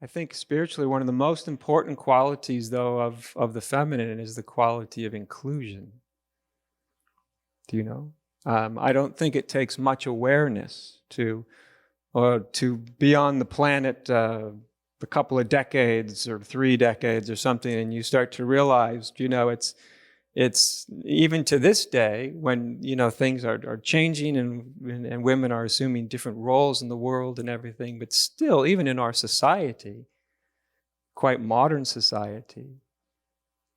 I think spiritually, one of the most important qualities, though, of the feminine is the quality of inclusion. Do you know? I don't think it takes much awareness to be on the planet a couple of decades or 3 decades or something, and you start to realize, it's even to this day when things are changing and women are assuming different roles in the world and everything, but still, even in our society, quite modern society,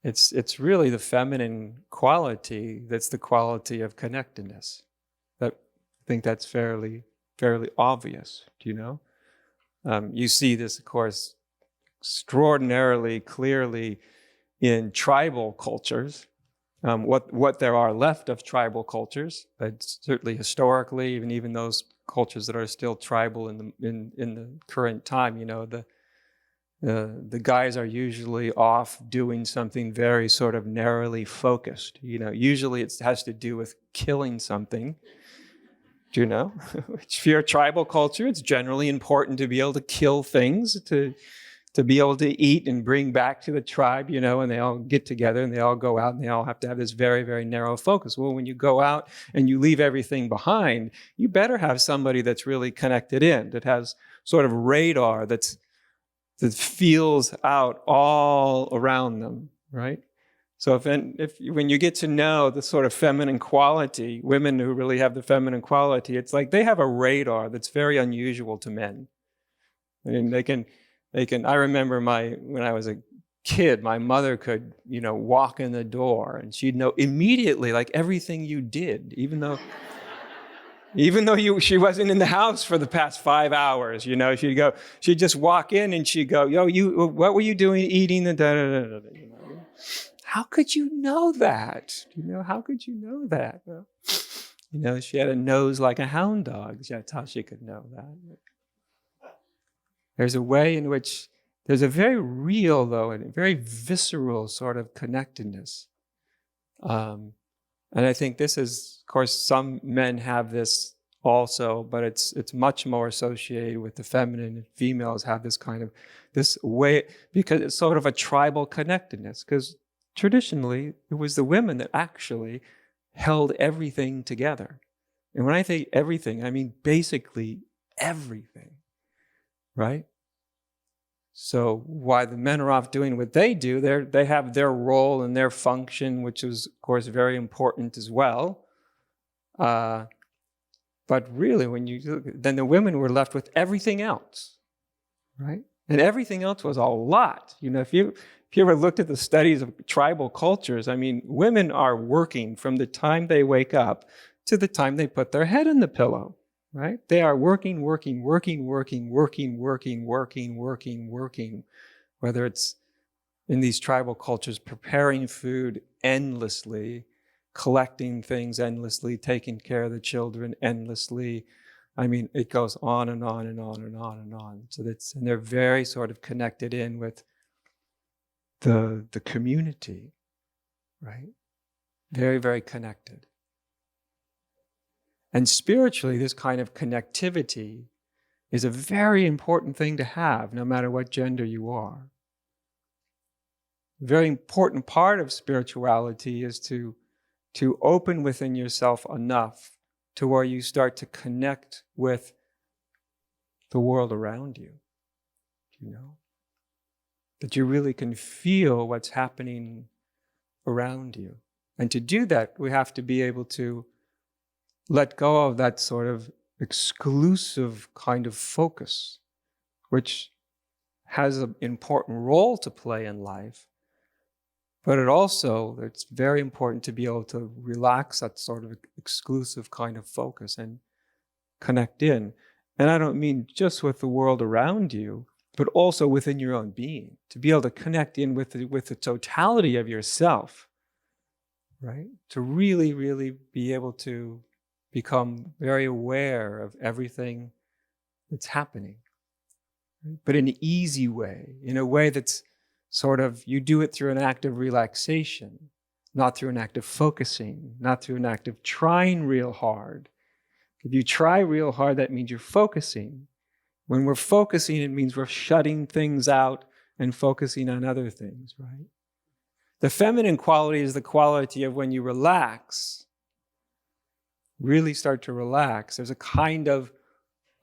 it's really the feminine quality that's the quality of connectedness. I think that's fairly obvious. Do you know? You see this, of course, extraordinarily clearly in tribal cultures. What there are left of tribal cultures, but certainly historically, even those cultures that are still tribal in the current time, the guys are usually off doing something very sort of narrowly focused. Usually it has to do with killing something. Do you know? If you're a tribal culture, it's generally important to be able to kill things, to be able to eat and bring back to the tribe, and they all get together and they all go out and they all have to have this very, very narrow focus. Well, when you go out and you leave everything behind, you better have somebody that's really connected in, that has sort of radar that feels out all around them, right? So when you get to know the sort of feminine quality, women who really have the feminine quality, it's like they have a radar that's very unusual to men. I mean, they can. I remember when I was a kid, my mother could, walk in the door and she'd know immediately, like everything you did, even though she wasn't in the house for the past 5 hours, she'd just walk in and she'd go, what were you doing eating? And da, da, da, da, How could you know that? How could you know that? Well, she had a nose like a hound dog. That's how she could know that. There's a way in which there's a very real, though, and very visceral sort of connectedness. And I think this is, of course, some men have this also, but it's much more associated with the feminine. Females have this way, because it's sort of a tribal connectedness, because traditionally it was the women that actually held everything together. And when I say everything, I mean basically everything. Right? So while the men are off doing what they do, they have their role and their function, which is, of course, very important as well. But really, then the women were left with everything else, right? And everything else was a lot. If you ever looked at the studies of tribal cultures, I mean, women are working from the time they wake up to the time they put their head in the pillow. Right? They are working, whether it's in these tribal cultures, preparing food endlessly, collecting things endlessly, taking care of the children endlessly. I mean, it goes on and on and on and on and on. And they're very sort of connected in with the community, right? Very, very connected. And spiritually, this kind of connectivity is a very important thing to have, no matter what gender you are. A very important part of spirituality is to open within yourself enough to where you start to connect with the world around you. That you really can feel what's happening around you. And to do that, we have to be able to let go of that sort of exclusive kind of focus, which has an important role to play in life. But it's very important to be able to relax that sort of exclusive kind of focus and connect in. And I don't mean just with the world around you, but also within your own being, to be able to connect in with the totality of yourself, right? To really, really be able to become very aware of everything that's happening, but in an easy way, in a way that's sort of, you do it through an act of relaxation, not through an act of focusing, not through an act of trying real hard. If you try real hard, that means you're focusing. When we're focusing, it means we're shutting things out and focusing on other things, right? The feminine quality is the quality of when you relax, really start to relax. There's a kind of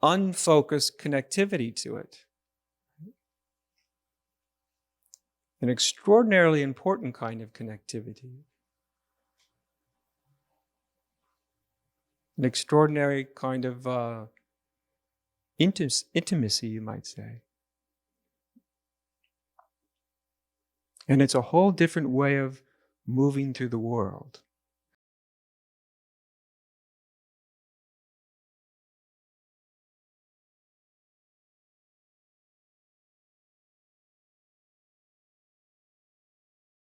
unfocused connectivity to it. An extraordinarily important kind of connectivity. An extraordinary kind of intimacy, you might say. And it's a whole different way of moving through the world.